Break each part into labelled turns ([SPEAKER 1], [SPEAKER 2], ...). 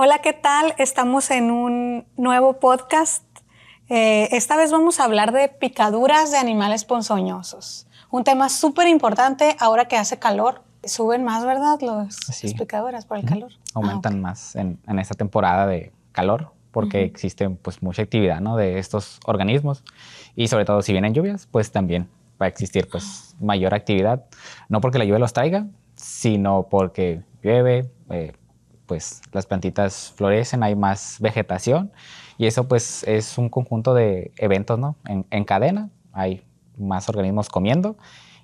[SPEAKER 1] Hola, ¿qué tal? Estamos en un nuevo podcast. Esta vez vamos a hablar de picaduras de animales ponzoñosos. Un tema súper importante ahora que hace calor. Suben más, ¿verdad? Las picaduras por el calor.
[SPEAKER 2] Aumentan más en esta temporada de calor porque existe pues mucha actividad, ¿no?, de estos organismos, y sobre todo si vienen lluvias, pues también va a existir pues mayor actividad, no porque la lluvia los traiga, sino porque llueve, pues las plantitas florecen, hay más vegetación, y eso pues es un conjunto de eventos, ¿no?, en cadena. Hay más organismos comiendo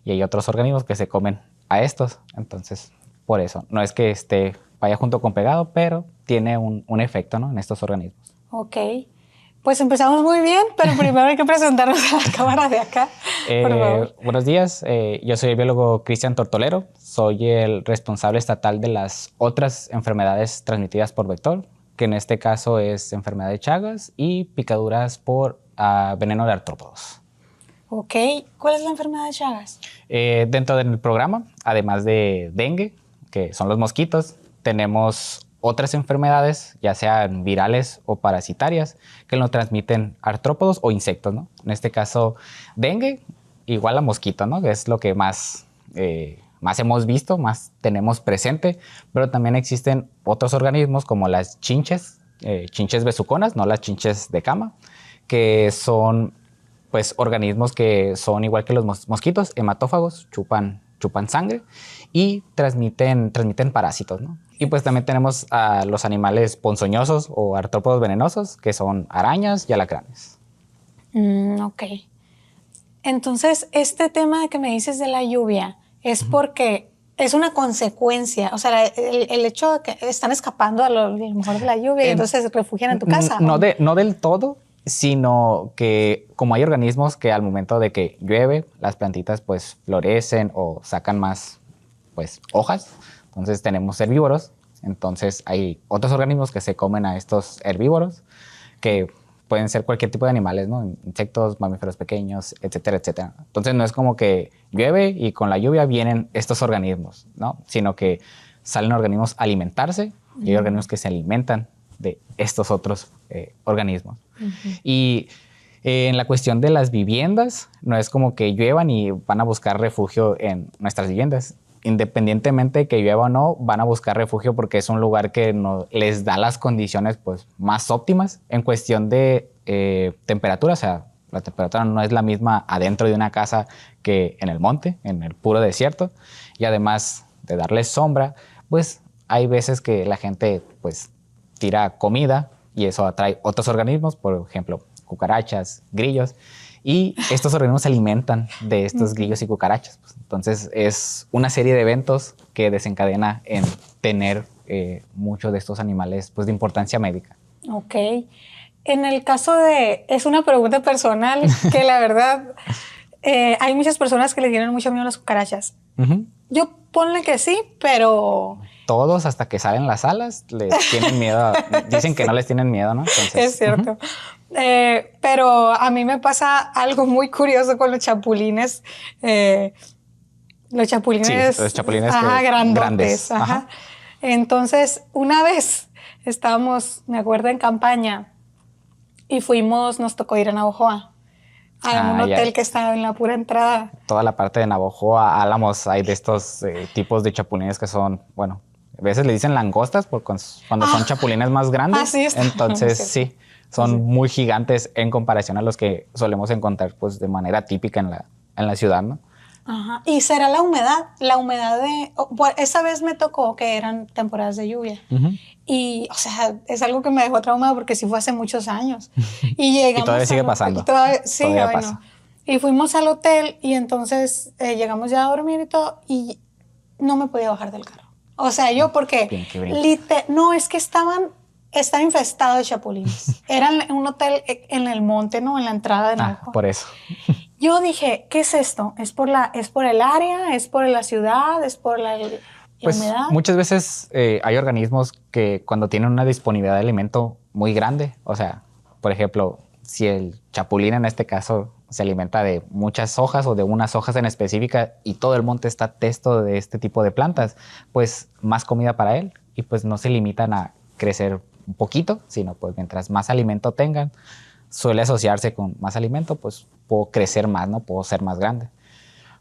[SPEAKER 2] y hay otros organismos que se comen a estos. Entonces, por eso, no es que vaya junto con pegado, pero tiene un efecto, ¿no?, en estos organismos.
[SPEAKER 1] Ok, pues empezamos muy bien, pero primero hay que presentarnos a la cámara de acá, por favor.
[SPEAKER 2] Buenos días, yo soy el biólogo Cristian Tortolero, soy el responsable estatal de las otras enfermedades transmitidas por vector, que en este caso es enfermedad de Chagas y picaduras por veneno de artrópodos.
[SPEAKER 1] Ok, ¿cuál es la enfermedad de Chagas?
[SPEAKER 2] Dentro del programa, además de dengue, que son los mosquitos, tenemos otras enfermedades, ya sean virales o parasitarias, que lo transmiten artrópodos o insectos, ¿no? En este caso, dengue igual a mosquito, ¿no?, que es lo que más hemos visto, más tenemos presente, pero también existen otros organismos como las chinches besuconas, no las chinches de cama, que son pues organismos que son igual que los mosquitos, hematófagos, chupan sangre y transmiten parásitos, ¿no? Y pues también tenemos a los animales ponzoñosos o artrópodos venenosos, que son arañas y alacranes.
[SPEAKER 1] Ok. Entonces, este tema que me dices de la lluvia es porque es una consecuencia, o sea, el hecho de que están escapando a lo mejor de la lluvia y entonces se refugian en tu casa.
[SPEAKER 2] No del todo, sino que como hay organismos que al momento de que llueve, las plantitas pues florecen o sacan más pues hojas, entonces tenemos herbívoros, entonces hay otros organismos que se comen a estos herbívoros, que pueden ser cualquier tipo de animales, ¿no?, insectos, mamíferos pequeños, etcétera, etcétera. Entonces no es como que llueve y con la lluvia vienen estos organismos, ¿no?, sino que salen organismos a alimentarse y hay organismos que se alimentan de estos otros organismos. Y en la cuestión de las viviendas, no es como que lluevan y van a buscar refugio en nuestras viviendas. Independientemente de que llueva o no, van a buscar refugio porque es un lugar que les da las condiciones pues, más óptimas en cuestión de temperatura. O sea, la temperatura no es la misma adentro de una casa que en el monte, en el puro desierto. Y además de darles sombra, pues hay veces que la gente pues tira comida y eso atrae otros organismos, por ejemplo, cucarachas, grillos, y estos organismos se alimentan de estos grillos y cucarachas. Entonces es una serie de eventos que desencadena en tener muchos de estos animales pues, de importancia médica.
[SPEAKER 1] Ok. En el caso es una pregunta personal que la verdad hay muchas personas que le tienen mucho miedo a las cucarachas. Yo ponle que sí, pero...
[SPEAKER 2] Todos hasta que salen las alas les tienen miedo. Dicen que no les tienen miedo, ¿no? Entonces,
[SPEAKER 1] es cierto. Pero a mí me pasa algo muy curioso con los chapulines. Los chapulines,
[SPEAKER 2] sí, los chapulines
[SPEAKER 1] grandes. Ajá. Entonces, una vez estábamos, me acuerdo, en campaña y nos tocó ir a Navojoa, a un hotel que estaba en la pura entrada.
[SPEAKER 2] Toda la parte de Navojoa, Álamos, hay de estos tipos de chapulines que son, bueno, a veces le dicen langostas cuando son chapulines más grandes.
[SPEAKER 1] Así es.
[SPEAKER 2] Entonces, sí, son muy gigantes en comparación a los que solemos encontrar pues, de manera típica en la ciudad, ¿no?
[SPEAKER 1] Ajá. Y será la humedad esa vez me tocó que eran temporadas de lluvia. Y, o sea, es algo que me dejó traumado porque sí fue hace muchos años. Y llegamos
[SPEAKER 2] y todavía sigue pasando.
[SPEAKER 1] Sí, todavía pasa. Y fuimos al hotel y entonces llegamos ya a dormir y todo y no me podía bajar del carro. O sea, yo porque no, es que estaba infestado de chapulines. Era un hotel en el monte, ¿no? En la entrada de Navajo.
[SPEAKER 2] Por eso.
[SPEAKER 1] Yo dije, ¿qué es esto? ¿Es por el área? ¿Es por la ciudad? ¿Es por la humedad?
[SPEAKER 2] Muchas veces hay organismos que cuando tienen una disponibilidad de alimento muy grande, o sea, por ejemplo, si el chapulín en este caso se alimenta de muchas hojas o de unas hojas en específica y todo el monte está testo de este tipo de plantas, pues más comida para él y pues no se limitan a crecer un poquito, sino pues mientras más alimento tengan, suele asociarse con más alimento, pues puedo crecer más, ¿no? Puedo ser más grande.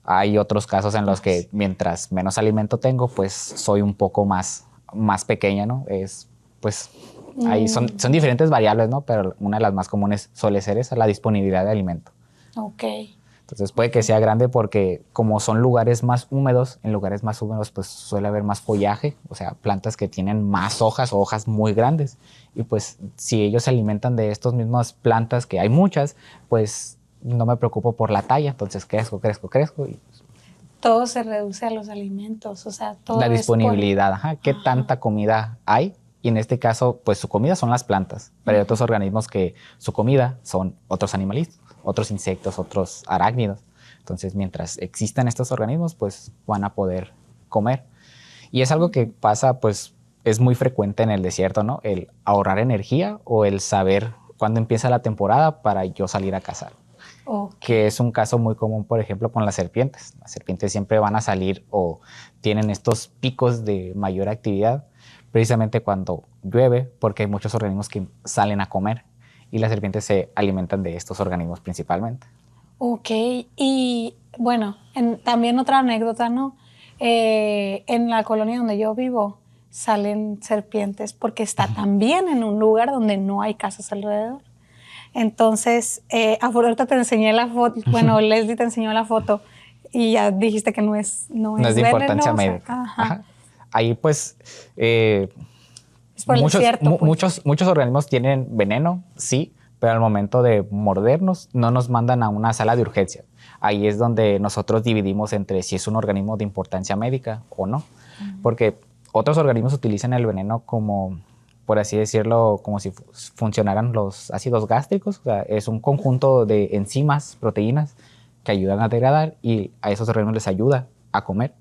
[SPEAKER 2] Hay otros casos en los que mientras menos alimento tengo, pues soy un poco más pequeña, ¿no? Pues ahí son diferentes variables, ¿no? Pero una de las más comunes suele ser esa, la disponibilidad de alimento.
[SPEAKER 1] Ok.
[SPEAKER 2] Entonces puede que sea grande porque como son lugares más húmedos, en lugares más húmedos pues suele haber más follaje, o sea, plantas que tienen más hojas o hojas muy grandes. Y pues si ellos se alimentan de estas mismas plantas, que hay muchas, pues no me preocupo por la talla, entonces crezco. Y
[SPEAKER 1] Todo se reduce a los alimentos, o sea, todo
[SPEAKER 2] la
[SPEAKER 1] es
[SPEAKER 2] disponibilidad, qué tanta comida hay. Y en este caso, pues su comida son las plantas, pero hay otros organismos que su comida son otros animalitos, otros insectos, otros arácnidos. Entonces, mientras existan estos organismos, pues van a poder comer. Y es algo que pasa, pues es muy frecuente en el desierto, ¿no? El ahorrar energía o el saber cuándo empieza la temporada para yo salir a cazar.
[SPEAKER 1] Okay.
[SPEAKER 2] Que es un caso muy común, por ejemplo, con las serpientes. Las serpientes siempre van a salir o tienen estos picos de mayor actividad precisamente cuando llueve, porque hay muchos organismos que salen a comer y las serpientes se alimentan de estos organismos principalmente.
[SPEAKER 1] Ok, y bueno, también otra anécdota, ¿no? En la colonia donde yo vivo salen serpientes porque está también en un lugar donde no hay casas alrededor. Entonces, ahorita te enseñé la foto, bueno, Leslie te enseñó la foto y ya dijiste que no es
[SPEAKER 2] de importancia médica.
[SPEAKER 1] Ajá.
[SPEAKER 2] Ahí pues
[SPEAKER 1] es por el desierto,
[SPEAKER 2] pues. Muchos organismos tienen veneno, sí, pero al momento de mordernos no nos mandan a una sala de urgencia. Ahí es donde nosotros dividimos entre si es un organismo de importancia médica o no. Porque otros organismos utilizan el veneno como, por así decirlo, como si funcionaran los ácidos gástricos. O sea, es un conjunto de enzimas, proteínas que ayudan a degradar y a esos organismos les ayuda a comer.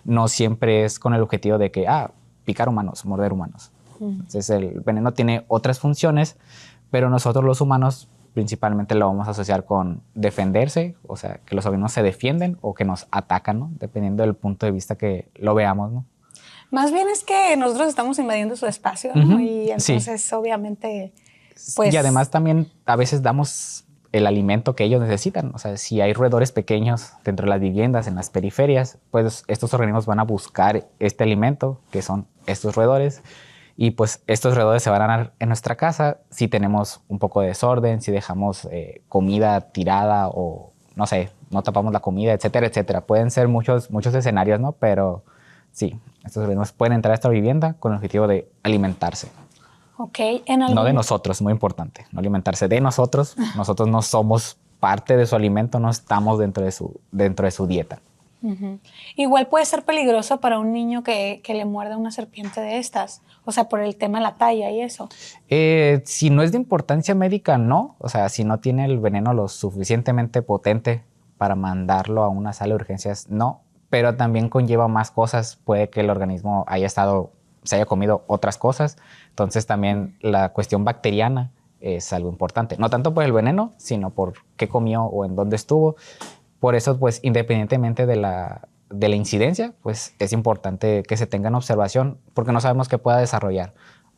[SPEAKER 2] No siempre es con el objetivo de que, picar humanos, morder humanos. Entonces el veneno tiene otras funciones, pero nosotros los humanos principalmente lo vamos a asociar con defenderse, o sea, que los organismos se defienden o que nos atacan, ¿no? Dependiendo del punto de vista que lo veamos, ¿no?
[SPEAKER 1] Más bien es que nosotros estamos invadiendo su espacio, ¿no? Y entonces, sí, obviamente, pues...
[SPEAKER 2] Y además también a veces damos el alimento que ellos necesitan. O sea, si hay roedores pequeños dentro de las viviendas, en las periferias, pues estos organismos van a buscar este alimento, que son estos roedores, y pues estos roedores se van a dar en nuestra casa si tenemos un poco de desorden, si dejamos comida tirada o, no sé, no tapamos la comida, etcétera, etcétera. Pueden ser muchos escenarios, ¿no? Pero sí, estos organismos pueden entrar a esta vivienda con el objetivo de alimentarse.
[SPEAKER 1] Okay.
[SPEAKER 2] No de nosotros, muy importante, no alimentarse de nosotros. Nosotros no somos parte de su alimento, no estamos dentro de su dieta.
[SPEAKER 1] Igual puede ser peligroso para un niño que le muerda una serpiente de estas, o sea, por el tema de la talla y eso.
[SPEAKER 2] Si no es de importancia médica, no. O sea, si no tiene el veneno lo suficientemente potente para mandarlo a una sala de urgencias, no. Pero también conlleva más cosas. Puede que el organismo se haya comido otras cosas. Entonces también la cuestión bacteriana es algo importante. No tanto por el veneno, sino por qué comió o en dónde estuvo. Por eso, pues, independientemente de la incidencia, pues es importante que se tenga en observación porque no sabemos qué pueda desarrollar.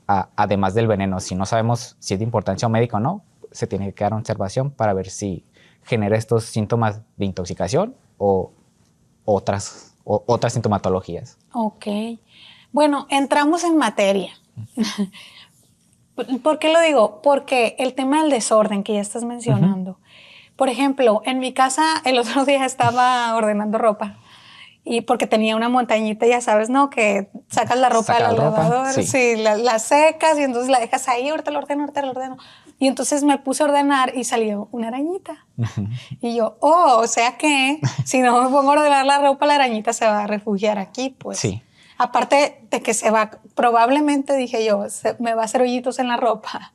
[SPEAKER 2] Además del veneno, si no sabemos si es de importancia médica o no, se tiene que quedar en observación para ver si genera estos síntomas de intoxicación o otras sintomatologías.
[SPEAKER 1] Ok. Bueno, entramos en materia. ¿Por qué lo digo? Porque el tema del desorden que ya estás mencionando. Por ejemplo, en mi casa el otro día estaba ordenando ropa y porque tenía una montañita, ya sabes, ¿no? Que sacas la ropa del lavador, sí, la secas y entonces la dejas ahí, ahorita lo ordeno. Y entonces me puse a ordenar y salió una arañita. Y yo, o sea que si no me pongo a ordenar la ropa, la arañita se va a refugiar aquí, pues.
[SPEAKER 2] Sí.
[SPEAKER 1] Aparte de que probablemente dije yo, me va a hacer hoyitos en la ropa.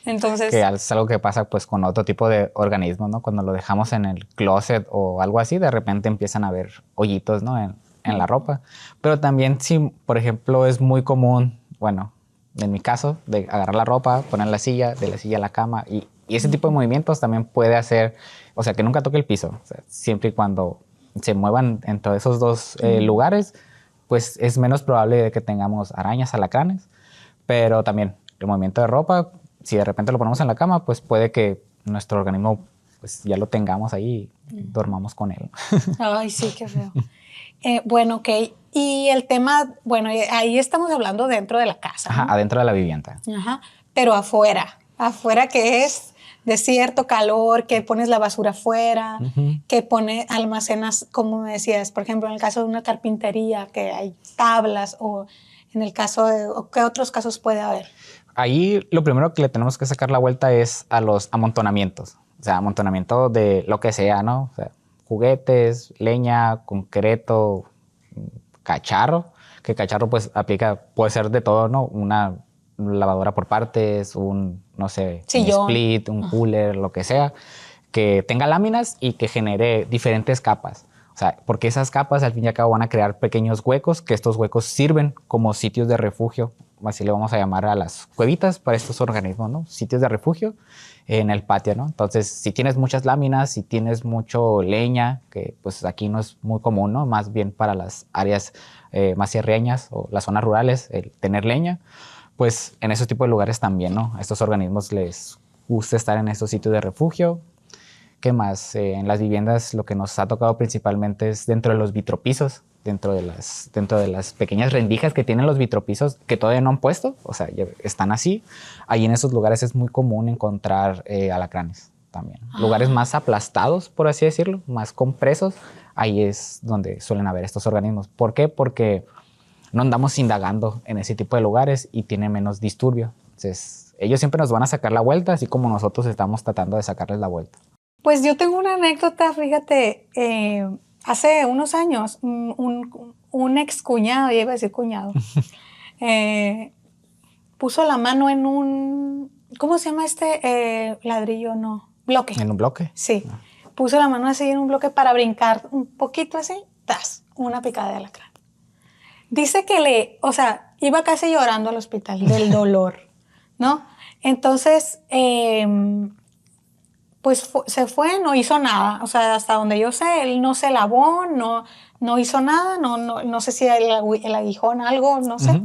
[SPEAKER 1] Entonces...
[SPEAKER 2] Que es algo que pasa pues con otro tipo de organismos, ¿no? Cuando lo dejamos en el closet o algo así, de repente empiezan a haber hoyitos, ¿no? En la ropa. Pero también si, por ejemplo, es muy común, bueno, en mi caso, de agarrar la ropa, poner la silla, de la silla a la cama y ese tipo de movimientos también puede hacer, o sea, que nunca toque el piso. O sea, siempre y cuando se muevan entre esos dos lugares, pues es menos probable de que tengamos arañas, alacranes, pero también el movimiento de ropa, si de repente lo ponemos en la cama, pues puede que nuestro organismo pues ya lo tengamos ahí y dormamos con él.
[SPEAKER 1] Ay, sí, qué feo. Bueno, ok. Y el tema, bueno, ahí estamos hablando dentro de la casa, ¿no?
[SPEAKER 2] Ajá, adentro de la vivienda.
[SPEAKER 1] Ajá. Pero afuera que es desierto, calor, que pones la basura afuera, que almacenas, como me decías, por ejemplo, en el caso de una carpintería, que hay tablas, o en el caso de, o ¿qué otros casos puede haber?
[SPEAKER 2] Ahí lo primero que le tenemos que sacar la vuelta es a los amontonamientos. O sea, amontonamiento de lo que sea, ¿no? O sea, juguetes, leña, concreto, cacharro. Que cacharro pues aplica, puede ser de todo, ¿no? Una lavadora por partes, no sé, un split, un cooler, lo que sea. Que tenga láminas y que genere diferentes capas. O sea, porque esas capas al fin y al cabo van a crear pequeños huecos, que estos huecos sirven como sitios de refugio. Así le vamos a llamar a las cuevitas para estos organismos, ¿no? Sitios de refugio en el patio, ¿no? Entonces, si tienes muchas láminas, si tienes mucho leña, que pues aquí no es muy común, ¿no? Más bien para las áreas más sierreñas o las zonas rurales, el tener leña, pues en esos tipos de lugares también, ¿no? A estos organismos les gusta estar en estos sitios de refugio. ¿Qué más? En las viviendas lo que nos ha tocado principalmente es dentro de los vitropisos, dentro de las pequeñas rendijas que tienen los vitropisos que todavía no han puesto, o sea, ya están así. Ahí en esos lugares es muy común encontrar alacranes también. Lugares más aplastados, por así decirlo, más compresos, ahí es donde suelen haber estos organismos. ¿Por qué? Porque no andamos indagando en ese tipo de lugares y tiene menos disturbio. Entonces, ellos siempre nos van a sacar la vuelta, así como nosotros estamos tratando de sacarles la vuelta.
[SPEAKER 1] Pues yo tengo una anécdota, fíjate, hace unos años, un ex cuñado, ya iba a decir cuñado, puso la mano en un, ¿cómo se llama este ladrillo? No, bloque.
[SPEAKER 2] ¿En un bloque?
[SPEAKER 1] Sí, puso la mano así en un bloque para brincar un poquito así, ¡tas! Una picada de alacrán. Dice que iba casi llorando al hospital del dolor, ¿no? Entonces, pues se fue, no hizo nada. O sea, hasta donde yo sé, él no se lavó, no hizo nada, no sé si el aguijón, algo, no sé.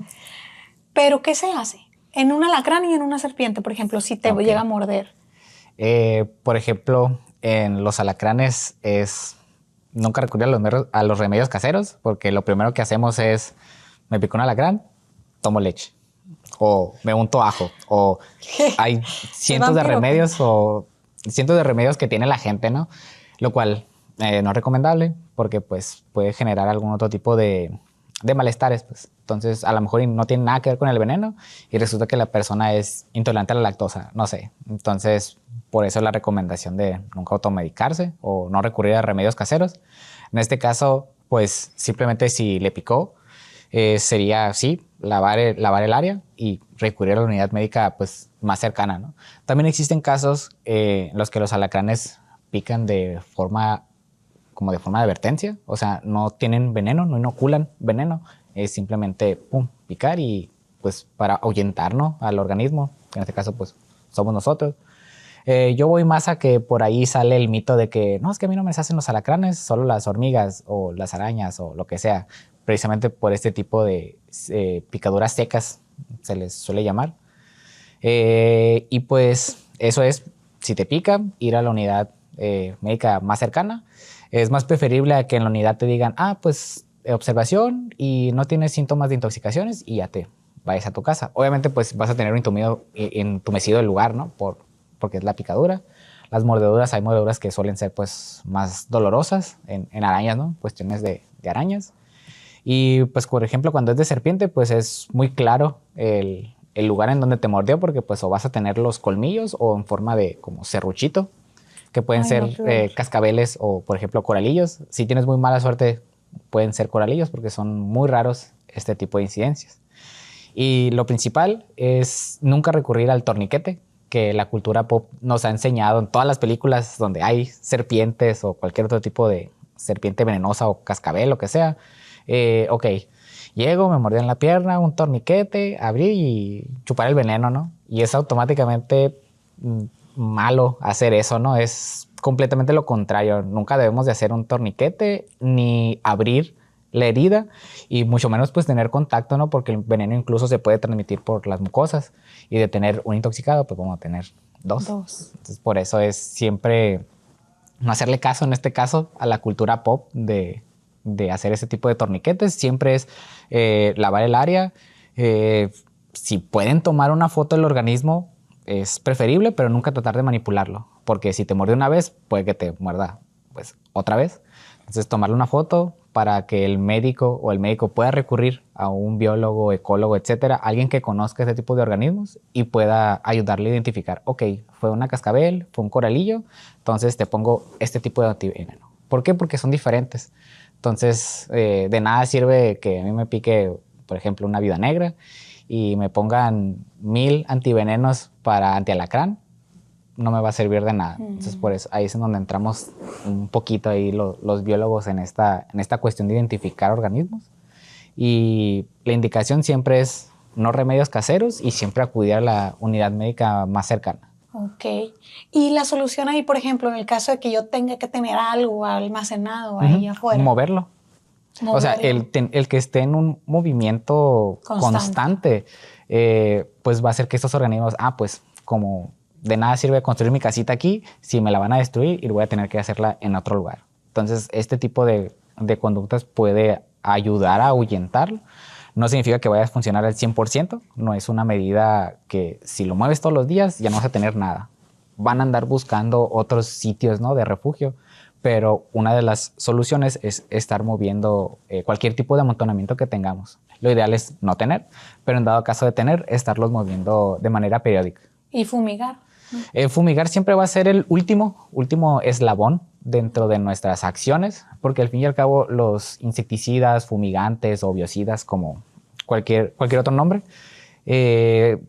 [SPEAKER 1] Pero, ¿qué se hace? En un alacrán y en una serpiente, por ejemplo, si te llega a morder.
[SPEAKER 2] Por ejemplo, en los alacranes nunca recurrir a los remedios caseros, porque lo primero que hacemos es, me picó un alacrán, tomo leche. O me unto ajo. O hay cientos de remedios que tiene la gente, ¿no? Lo cual no es recomendable porque pues puede generar algún otro tipo de malestares, pues. Entonces, a lo mejor no tiene nada que ver con el veneno y resulta que la persona es intolerante a la lactosa, no sé. Entonces, por eso la recomendación de nunca automedicarse o no recurrir a remedios caseros. En este caso, pues simplemente si le picó, sería, sí, lavar el área y recurrir a la unidad médica pues, más cercana, ¿no? También existen casos en los que los alacranes pican de forma de advertencia, o sea, no tienen veneno, no inoculan veneno, es simplemente pum, picar y pues para ahuyentar, ¿no? Al organismo, que en este caso pues somos nosotros. Yo voy más a que por ahí sale el mito de que no, es que a mí no me hacen los alacranes, solo las hormigas o las arañas o lo que sea, precisamente por este tipo de picaduras secas, se les suele llamar. Y pues eso es, si te pica, ir a la unidad médica más cercana. Es más preferible a que en la unidad te digan, pues observación y no tienes síntomas de intoxicaciones y ya te vayas a tu casa. Obviamente pues vas a tener un entumecido el lugar, ¿no? Porque es la picadura. Las mordeduras, hay mordeduras que suelen ser pues más dolorosas en arañas, ¿no? Cuestiones de arañas. Y pues por ejemplo cuando es de serpiente pues es muy claro el lugar en donde te mordió porque pues o vas a tener los colmillos o en forma de como serruchito, que pueden ser cascabeles o por ejemplo coralillos. Si tienes muy mala suerte pueden ser coralillos porque son muy raros este tipo de incidencias. Y lo principal es nunca recurrir al torniquete, que la cultura pop nos ha enseñado en todas las películas donde hay serpientes o cualquier otro tipo de serpiente venenosa o cascabel, lo que sea. Ok, llego, me mordí en la pierna, un torniquete, abrí y chupar el veneno, ¿no? Y es automáticamente malo hacer eso, ¿no? Es completamente lo contrario. Nunca debemos de hacer un torniquete ni abrir la herida y mucho menos pues tener contacto, ¿no? Porque el veneno incluso se puede transmitir por las mucosas y de tener un intoxicado pues vamos a tener dos. Entonces por eso es siempre no hacerle caso en este caso a la cultura pop de hacer ese tipo de torniquetes. Siempre es lavar el área. Si pueden tomar una foto del organismo es preferible, pero nunca tratar de manipularlo, porque si te muerde una vez puede que te muerda pues otra vez. Entonces tomarle una foto para que el médico pueda recurrir a un biólogo, ecólogo, etcétera, alguien que conozca este tipo de organismos y pueda ayudarle a identificar, ok, fue una cascabel, fue un coralillo, entonces te pongo este tipo de antiveneno. ¿Por qué? Porque son diferentes. Entonces, de nada sirve que a mí me pique, por ejemplo, una viuda negra y me pongan 1000 antivenenos para antialacrán, no me va a servir de nada. Entonces, por eso, ahí es en donde entramos un poquito ahí los biólogos en esta cuestión de identificar organismos. Y la indicación siempre es no remedios caseros y siempre acudir a la unidad médica más cercana.
[SPEAKER 1] Ok. Y la solución ahí, por ejemplo, en el caso de que yo tenga que tener algo almacenado ahí afuera.
[SPEAKER 2] Moverlo. O sea, el que esté en un movimiento constante pues va a hacer que estos organismos, pues como de nada sirve construir mi casita aquí si me la van a destruir y voy a tener que hacerla en otro lugar. Entonces, este tipo de conductas puede ayudar a ahuyentarlo. No significa que vaya a funcionar al 100%. No es una medida que si lo mueves todos los días ya no vas a tener nada. Van a andar buscando otros sitios, ¿no?, de refugio. Pero una de las soluciones es estar moviendo cualquier tipo de amontonamiento que tengamos. Lo ideal es no tener, pero en dado caso de tener, estarlos moviendo de manera periódica.
[SPEAKER 1] ¿Y fumigar?
[SPEAKER 2] Fumigar siempre va a ser el último eslabón dentro de nuestras acciones, porque al fin y al cabo los insecticidas, fumigantes o biocidas, como cualquier otro nombre,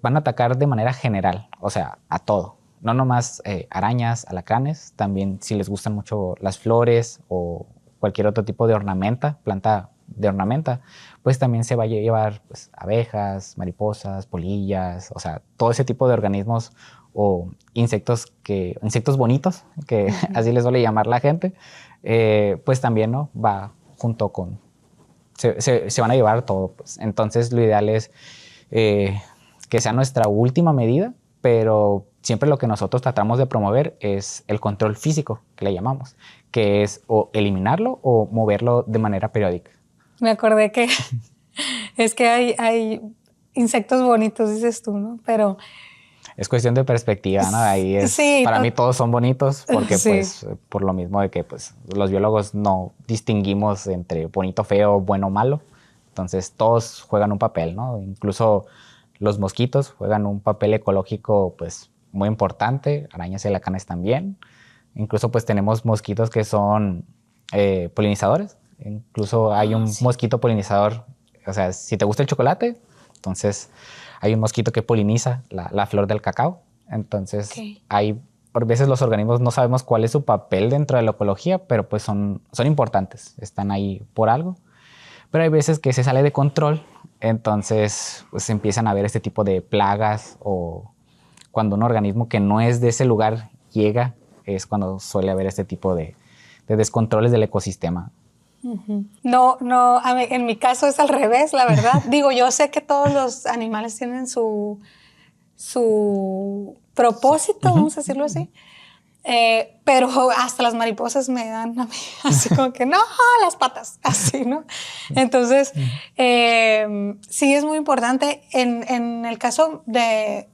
[SPEAKER 2] van a atacar de manera general, o sea, a todo. No nomás arañas, alacranes, también si les gustan mucho las flores o cualquier otro tipo de ornamenta, planta de ornamenta, pues también se va a llevar pues, abejas, mariposas, polillas, o sea, todo ese tipo de organismos o insectos bonitos, que así les suele llamar la gente, pues también, ¿no?, va junto con, se van a llevar todo. Pues. Entonces lo ideal es que sea nuestra última medida, pero siempre lo que nosotros tratamos de promover es el control físico, que le llamamos, que es o eliminarlo o moverlo de manera periódica.
[SPEAKER 1] Me acordé que es que hay insectos bonitos, dices tú, ¿no? Pero
[SPEAKER 2] es cuestión de perspectiva, ¿no? Ahí es, sí, para mí todos son bonitos porque sí, pues por lo mismo de que pues los biólogos no distinguimos entre bonito, feo, bueno, malo. Entonces todos juegan un papel, ¿no? Incluso los mosquitos juegan un papel ecológico pues muy importante, arañas y alacranes también. Incluso pues tenemos mosquitos que son polinizadores. Incluso hay un mosquito polinizador, o sea, si te gusta el chocolate, entonces hay un mosquito que poliniza la flor del cacao. Entonces hay, a veces los organismos no sabemos cuál es su papel dentro de la ecología, pero pues son importantes, están ahí por algo. Pero hay veces que se sale de control, entonces pues empiezan a haber este tipo de plagas o cuando un organismo que no es de ese lugar llega, es cuando suele haber este tipo de descontroles del ecosistema.
[SPEAKER 1] No, en mi caso es al revés, la verdad. Digo, yo sé que todos los animales tienen su propósito, vamos a decirlo así, pero hasta las mariposas me dan a mí así como que no, las patas, así, ¿no? Entonces, sí es muy importante. En el caso de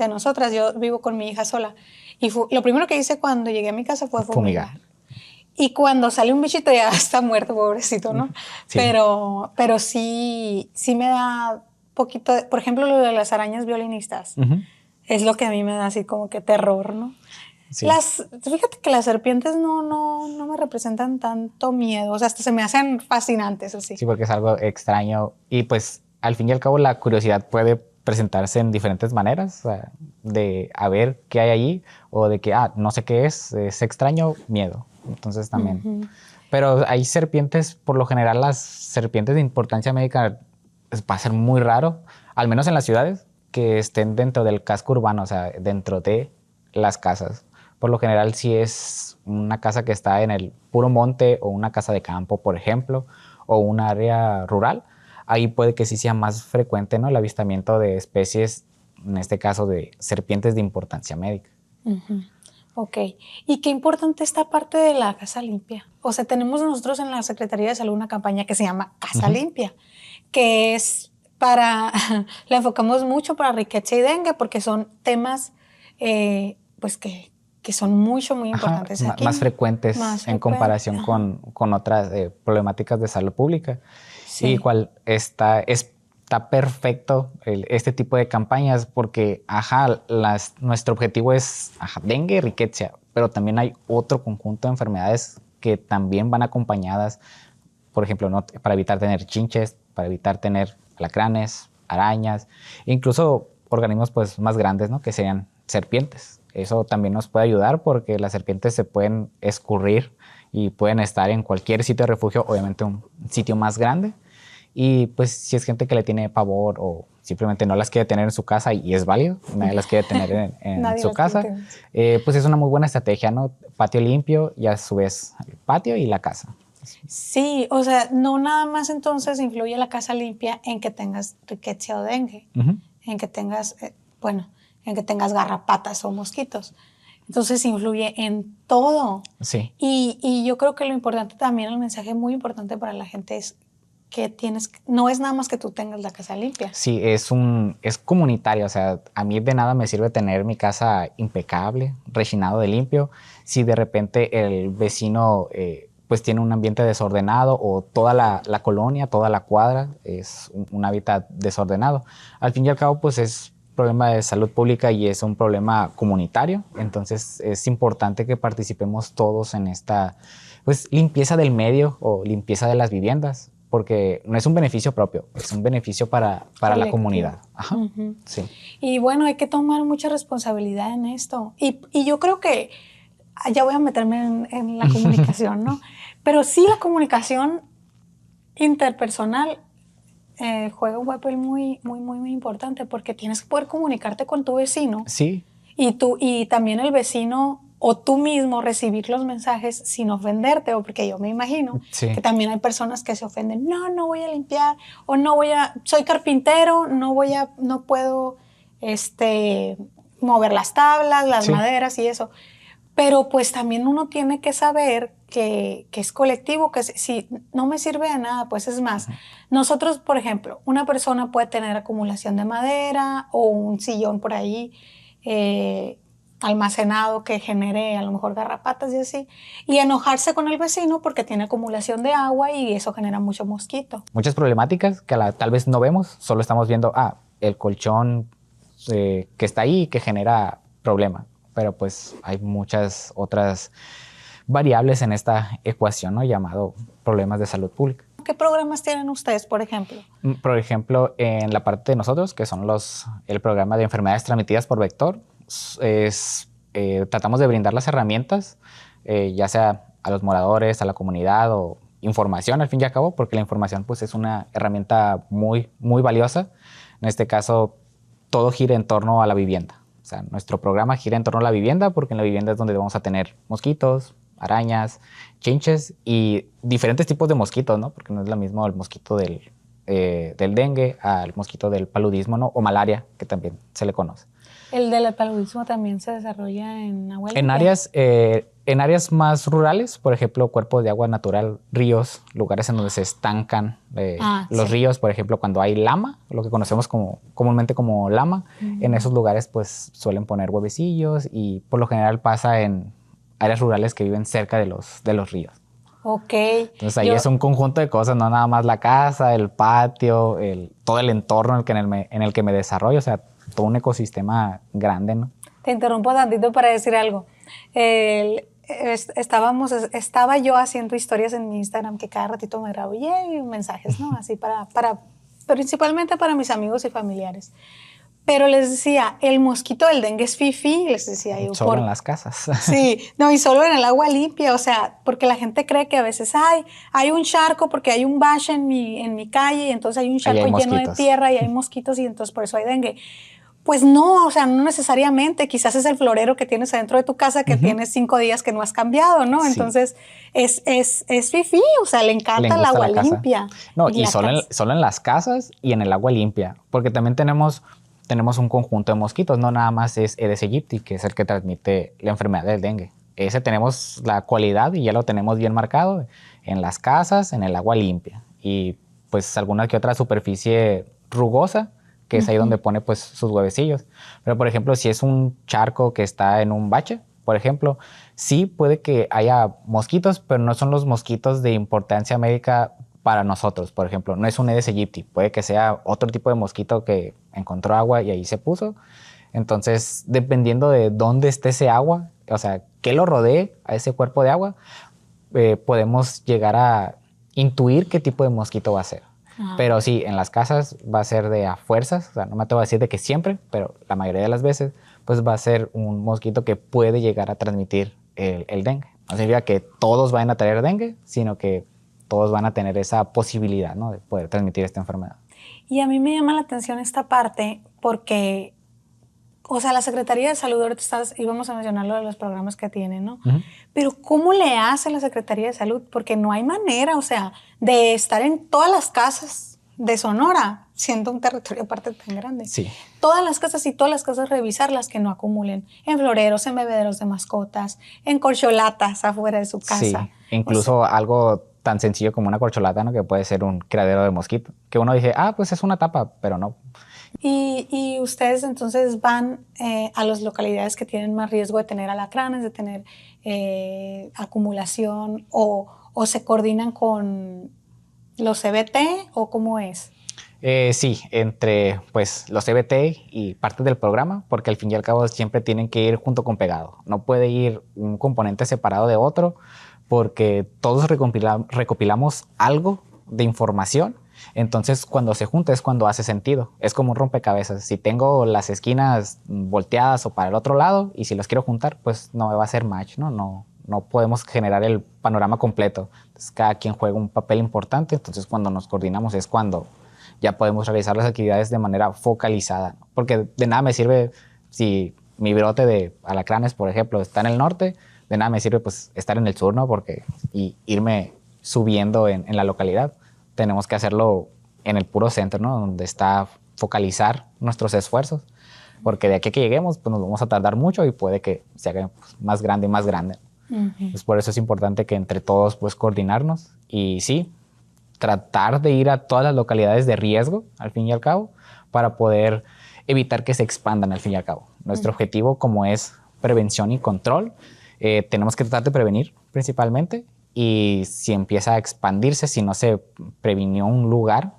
[SPEAKER 1] nosotras, yo vivo con mi hija sola y lo primero que hice cuando llegué a mi casa fue fumigar. Y cuando sale un bichito ya está muerto, pobrecito, ¿no? Sí. Pero sí me da poquito, por ejemplo, lo de las arañas violinistas. Es lo que a mí me da así como que terror, ¿no? Sí. Fíjate que las serpientes no me representan tanto miedo, o sea, hasta se me hacen fascinantes así.
[SPEAKER 2] Sí, porque es algo extraño y pues al fin y al cabo la curiosidad puede presentarse en diferentes maneras, o sea, de a ver qué hay allí o de que, no sé qué es extraño, miedo. Entonces también. Pero hay serpientes, por lo general las serpientes de importancia médica va a ser muy raro, al menos en las ciudades, que estén dentro del casco urbano, o sea, dentro de las casas. Por lo general si es una casa que está en el puro monte o una casa de campo, por ejemplo, o un área rural, ahí puede que sí sea más frecuente, ¿no?, el avistamiento de especies, en este caso de serpientes de importancia médica.
[SPEAKER 1] Ok. Y qué importante esta parte de la casa limpia. O sea, tenemos nosotros en la Secretaría de Salud una campaña que se llama Casa Limpia, que es para, la enfocamos mucho para riqueza y dengue porque son temas pues que son muy importantes aquí.
[SPEAKER 2] Más frecuentes en comparación con otras problemáticas de salud pública. Sí. Y igual está perfecto este tipo de campañas porque, nuestro objetivo es dengue y riqueza, pero también hay otro conjunto de enfermedades que también van acompañadas, por ejemplo, ¿no?, para evitar tener chinches, para evitar tener alacranes, arañas, incluso organismos pues más grandes, ¿no?, que serían serpientes. Eso también nos puede ayudar porque las serpientes se pueden escurrir y pueden estar en cualquier sitio de refugio, obviamente un sitio más grande. Y pues si es gente que le tiene pavor o simplemente no las quiere tener en su casa, y es válido, nadie las quiere tener en su casa, pues es una muy buena estrategia, ¿no? Patio limpio y a su vez el patio y la casa.
[SPEAKER 1] Sí, o sea, no nada más entonces influye la casa limpia en que tengas riqueza o dengue, en que tengas, en que tengas garrapatas o mosquitos. Entonces influye en todo.
[SPEAKER 2] Sí.
[SPEAKER 1] Y yo creo que lo importante también, el mensaje muy importante para la gente es que no es nada más que tú tengas la casa limpia.
[SPEAKER 2] Sí, es comunitario, o sea, a mí de nada me sirve tener mi casa impecable, rechinado de limpio, si de repente el vecino pues tiene un ambiente desordenado o toda la colonia, toda la cuadra es un hábitat desordenado. Al fin y al cabo, pues es problema de salud pública y es un problema comunitario, entonces es importante que participemos todos en esta pues limpieza del medio o limpieza de las viviendas, porque no es un beneficio propio, es un beneficio para la comunidad. Sí.
[SPEAKER 1] Y bueno, hay que tomar mucha responsabilidad en esto. Y yo creo que, ya voy a meterme en la comunicación, ¿no? Pero sí, la comunicación interpersonal juega un papel muy importante porque tienes que poder comunicarte con tu vecino.
[SPEAKER 2] Sí.
[SPEAKER 1] Y también el vecino o tú mismo recibir los mensajes sin ofenderte, o porque yo me imagino que también hay personas que se ofenden. No voy a limpiar, o soy carpintero, no puedo mover las tablas, las maderas y eso. Pero pues también uno tiene que saber que es colectivo, que si no me sirve de nada, pues es más. Nosotros, por ejemplo, una persona puede tener acumulación de madera o un sillón por ahí, almacenado que genere a lo mejor garrapatas y así, y enojarse con el vecino porque tiene acumulación de agua y eso genera mucho mosquito.
[SPEAKER 2] Muchas problemáticas que tal vez no vemos, solo estamos viendo el colchón que está ahí y que genera problema, pero pues hay muchas otras variables en esta ecuación, ¿no?, llamado problemas de salud pública.
[SPEAKER 1] ¿Qué programas tienen ustedes, por ejemplo?
[SPEAKER 2] Por ejemplo, en la parte de nosotros, que son el programa de enfermedades transmitidas por vector, tratamos de brindar las herramientas, ya sea a los moradores, a la comunidad o información al fin y al cabo, porque la información pues es una herramienta muy valiosa. En este caso, todo gira en torno a la vivienda. O sea, nuestro programa gira en torno a la vivienda porque en la vivienda es donde vamos a tener mosquitos, arañas, chinches y diferentes tipos de mosquitos, ¿no? Porque no es lo mismo el mosquito del dengue al mosquito del paludismo, ¿no?, o malaria, que también se le conoce.
[SPEAKER 1] ¿El del paludismo también se desarrolla en agua limpia?
[SPEAKER 2] En áreas más rurales, por ejemplo, cuerpos de agua natural, ríos, lugares en donde se estancan los ríos, por ejemplo, cuando hay lama, lo que conocemos comúnmente como lama, en esos lugares pues suelen poner huevecillos y por lo general pasa en áreas rurales que viven cerca de los ríos.
[SPEAKER 1] Ok.
[SPEAKER 2] Entonces ahí es un conjunto de cosas, no nada más la casa, el patio, todo el entorno en el que me desarrollo, o sea, todo un ecosistema grande, ¿no?
[SPEAKER 1] Te interrumpo tantito para decir algo. Estaba yo haciendo historias en mi Instagram que cada ratito me grabo y mensajes, ¿no? Así principalmente para mis amigos y familiares. Pero les decía, el mosquito del dengue es fifí, les decía yo.
[SPEAKER 2] Solo en las casas.
[SPEAKER 1] Sí, no, y solo en el agua limpia, o sea, porque la gente cree que a veces hay un charco porque hay un bache en mi calle y entonces hay un charco lleno de tierra y hay mosquitos y entonces por eso hay dengue. Pues no, o sea, no necesariamente. Quizás es el florero que tienes adentro de tu casa que tienes 5 días que no has cambiado, ¿no?
[SPEAKER 2] Sí.
[SPEAKER 1] Entonces, es fifí, o sea, le encanta el agua limpia.
[SPEAKER 2] No, y solo en las casas y en el agua limpia, porque también tenemos un conjunto de mosquitos, no nada más es Aedes aegypti, que es el que transmite la enfermedad del dengue. Ese tenemos la cualidad y ya lo tenemos bien marcado en las casas, en el agua limpia y pues alguna que otra superficie rugosa, que es ahí donde pone pues sus huevecillos. Pero por ejemplo, si es un charco que está en un bache, por ejemplo, sí puede que haya mosquitos, pero no son los mosquitos de importancia médica para nosotros. Por ejemplo, no es un Aedes aegypti, puede que sea otro tipo de mosquito que encontró agua y ahí se puso. Entonces, dependiendo de dónde esté ese agua, o sea, qué lo rodee a ese cuerpo de agua, podemos llegar a intuir qué tipo de mosquito va a ser. Pero sí, en las casas va a ser de a fuerzas, o sea, no me atrevo a decir de que siempre, pero la mayoría de las veces, pues va a ser un mosquito que puede llegar a transmitir el dengue. No significa que todos vayan a tener dengue, sino que todos van a tener esa posibilidad, ¿no?, de poder transmitir esta enfermedad.
[SPEAKER 1] Y a mí me llama la atención esta parte porque, o sea, la Secretaría de Salud, ahorita íbamos a mencionar lo de los programas que tienen, ¿no? Pero ¿cómo le hace la Secretaría de Salud? Porque no hay manera, o sea, de estar en todas las casas de Sonora, siendo un territorio aparte tan grande.
[SPEAKER 2] Sí.
[SPEAKER 1] Todas las casas revisarlas que no acumulen en floreros, en bebederos de mascotas, en corcholatas afuera de su casa.
[SPEAKER 2] Sí, incluso algo tan sencillo como una corcholata, ¿no?, que puede ser un criadero de mosquito, que uno dice, pues es una tapa, pero no.
[SPEAKER 1] Y ustedes entonces van a las localidades que tienen más riesgo de tener alacranes, de tener acumulación, o se coordinan con los CBT, o cómo es.
[SPEAKER 2] Sí, entre pues los CBT y parte del programa, porque al fin y al cabo siempre tienen que ir junto con pegado. No puede ir un componente separado de otro, porque todos recopilamos algo de información. Entonces, cuando se junta es cuando hace sentido. Es como un rompecabezas. Si tengo las esquinas volteadas o para el otro lado y si los quiero juntar, pues no me va a hacer match, ¿no? No podemos generar el panorama completo. Entonces, cada quien juega un papel importante. Entonces, cuando nos coordinamos es cuando ya podemos realizar las actividades de manera focalizada, ¿no? Porque de nada me sirve si mi brote de alacranes, por ejemplo, está en el norte, de nada me sirve pues estar en el sur, ¿no? Y irme subiendo en la localidad. Tenemos que hacerlo en el puro centro, ¿no?, donde está focalizar nuestros esfuerzos, porque de aquí a que lleguemos pues nos vamos a tardar mucho y puede que se haga pues, más grande y más grande. Pues por eso es importante que entre todos pues coordinarnos y sí, tratar de ir a todas las localidades de riesgo, al fin y al cabo, para poder evitar que se expandan, al fin y al cabo. Nuestro objetivo, como es prevención y control, tenemos que tratar de prevenir principalmente, y si empieza a expandirse, si no se previnió un lugar,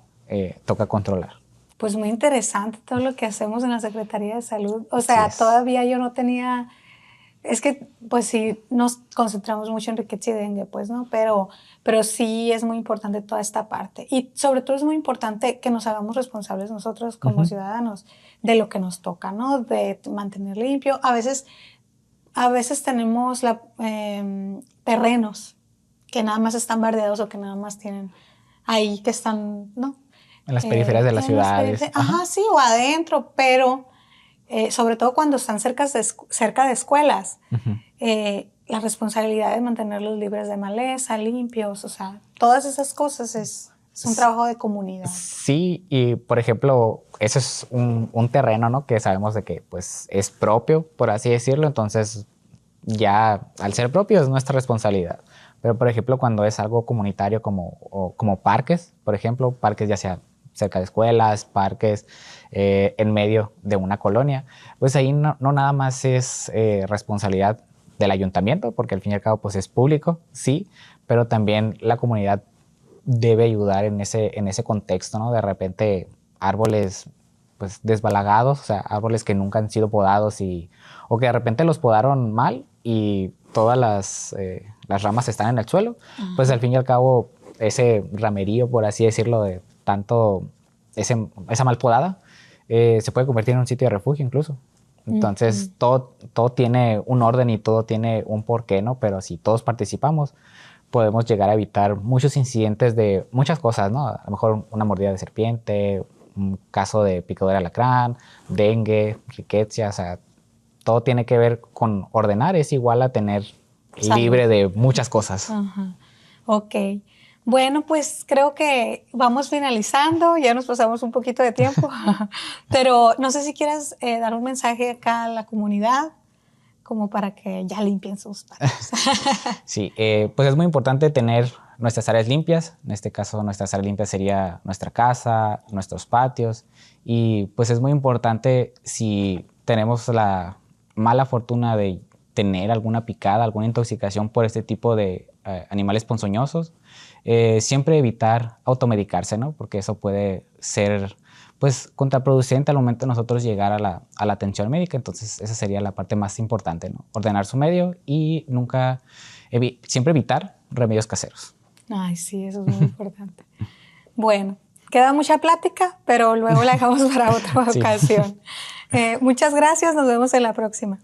[SPEAKER 2] toca controlar.
[SPEAKER 1] Pues muy interesante todo lo que hacemos en la Secretaría de Salud. O sea, todavía yo no tenía... Es que, pues sí, nos concentramos mucho en riqueza y dengue, pues, ¿no? Pero sí es muy importante toda esta parte. Y sobre todo es muy importante que nos hagamos responsables nosotros como ciudadanos de lo que nos toca, ¿no? De mantener limpio. A veces tenemos terrenos que nada más están bardeados o que nada más tienen ahí, que están, ¿no?
[SPEAKER 2] En las periferias de las ciudades.
[SPEAKER 1] Ajá, sí, o adentro, pero... sobre todo cuando están cerca de escuelas, la responsabilidad de mantenerlos libres de maleza, limpios, o sea, todas esas cosas es un trabajo de comunidad.
[SPEAKER 2] Sí, y por ejemplo, eso es un terreno, ¿no?, que sabemos de que pues, es propio, por así decirlo, entonces ya al ser propio es nuestra responsabilidad. Pero por ejemplo, cuando es algo comunitario como parques, por ejemplo, parques ya sea cerca de escuelas, parques, en medio de una colonia, pues ahí no nada más es responsabilidad del ayuntamiento, porque al fin y al cabo pues es público, sí, pero también la comunidad debe ayudar en ese contexto, ¿no? De repente árboles pues desbalagados, o sea, árboles que nunca han sido podados o que de repente los podaron mal y todas las ramas están en el suelo, pues al fin y al cabo ese ramerío, por así decirlo, de tanto esa mal podada, se puede convertir en un sitio de refugio incluso. Entonces, todo tiene un orden y todo tiene un porqué, ¿no? Pero si todos participamos, podemos llegar a evitar muchos incidentes de muchas cosas, ¿no? A lo mejor una mordida de serpiente, un caso de picadura de alacrán, dengue, riqueza, o sea, todo tiene que ver con ordenar, es igual a tener
[SPEAKER 1] Salud.
[SPEAKER 2] libre de muchas cosas.
[SPEAKER 1] Ajá. Ok. Bueno, pues creo que vamos finalizando, ya nos pasamos un poquito de tiempo, pero no sé si quieras dar un mensaje acá a la comunidad como para que ya limpien sus patios.
[SPEAKER 2] Sí, pues es muy importante tener nuestras áreas limpias. En este caso, nuestras áreas limpias sería nuestra casa, nuestros patios. Y pues es muy importante si tenemos la mala fortuna de tener alguna picada, alguna intoxicación por este tipo de animales ponzoñosos, siempre evitar automedicarse, ¿no? Porque eso puede ser pues contraproducente al momento de nosotros llegar a la atención médica. Entonces esa sería la parte más importante, ¿no? Ordenar su medio y nunca, siempre evitar remedios caseros.
[SPEAKER 1] Ay, sí, eso es muy importante. Bueno, queda mucha plática, pero luego la dejamos para otra
[SPEAKER 2] Sí.
[SPEAKER 1] ocasión. Muchas gracias, nos vemos en la próxima.